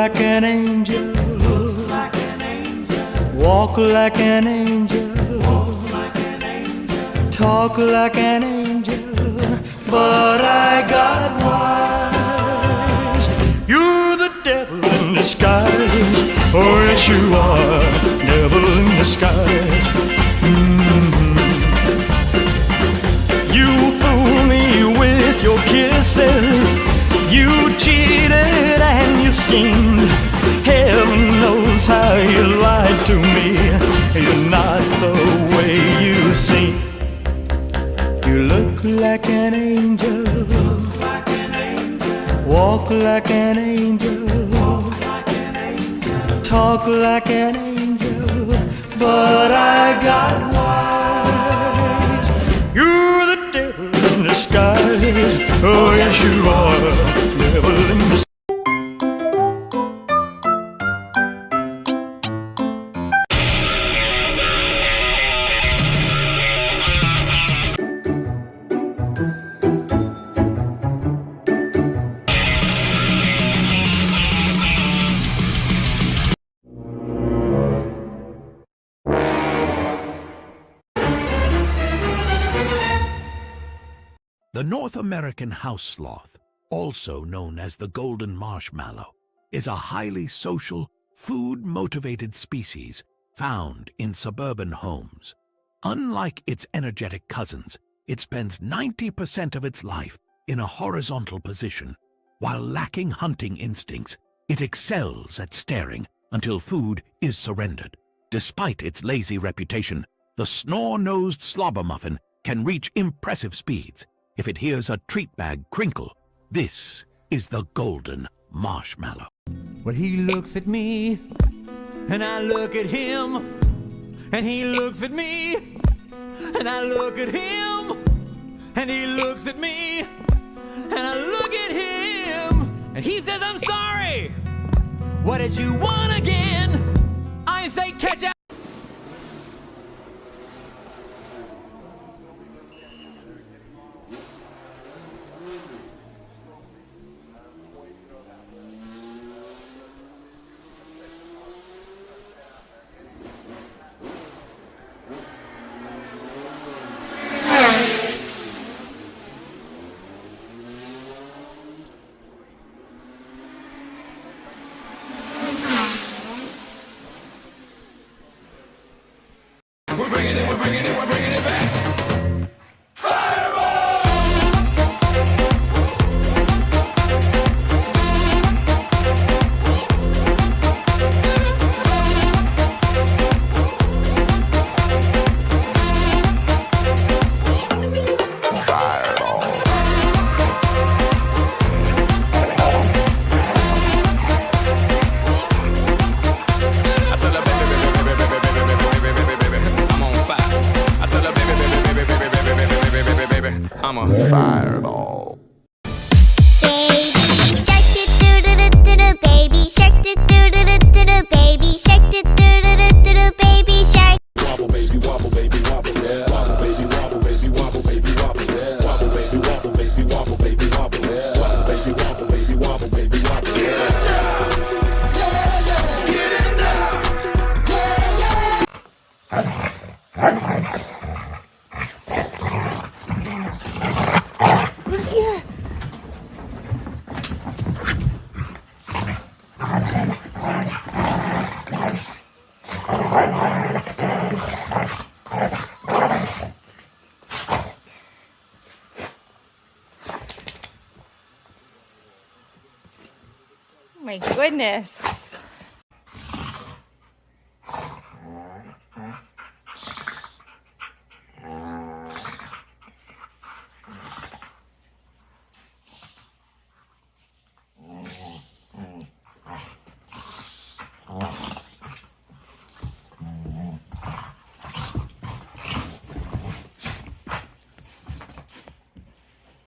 like an angel, walk like an angel, talk like an angel, but I got wise. You're the devil in disguise, oh yes you are, devil in disguise. You fool me with your kisses, you cheated and you schemed. Heaven knows how you lied to me. You're not the way you seem. You look like an angel, walk like an angel, talk like an angel, but I got wise. You're the devil in disguise, oh yes you are, devil in disguise. The North American house sloth, also known as the golden marshmallow, is a highly social, food-motivated species found in suburban homes. Unlike its energetic cousins, it spends 90% of its life in a horizontal position. While lacking hunting instincts, it excels at staring until food is surrendered. Despite its lazy reputation, the snore-nosed slobbermuffin can reach impressive speeds. If it hears a treat bag crinkle, this is the golden marshmallow. Well, he looks at me, and I look at him, and he looks at me, and I look at him, and he looks at me, and I look at him, and he says, I'm sorry. What did you want again? I say, catch out. We're bringing it back. I'm a fireball. Baby shark do-do-do-do-do, baby shark do-do-do-do-do, baby shark do-do-do-do-do, baby shark. Wobble baby wobble, yeah. Wobble baby wobble, yeah. Wobble baby wobble, yeah. Wobble baby wobble, yeah. Get in now. My goodness.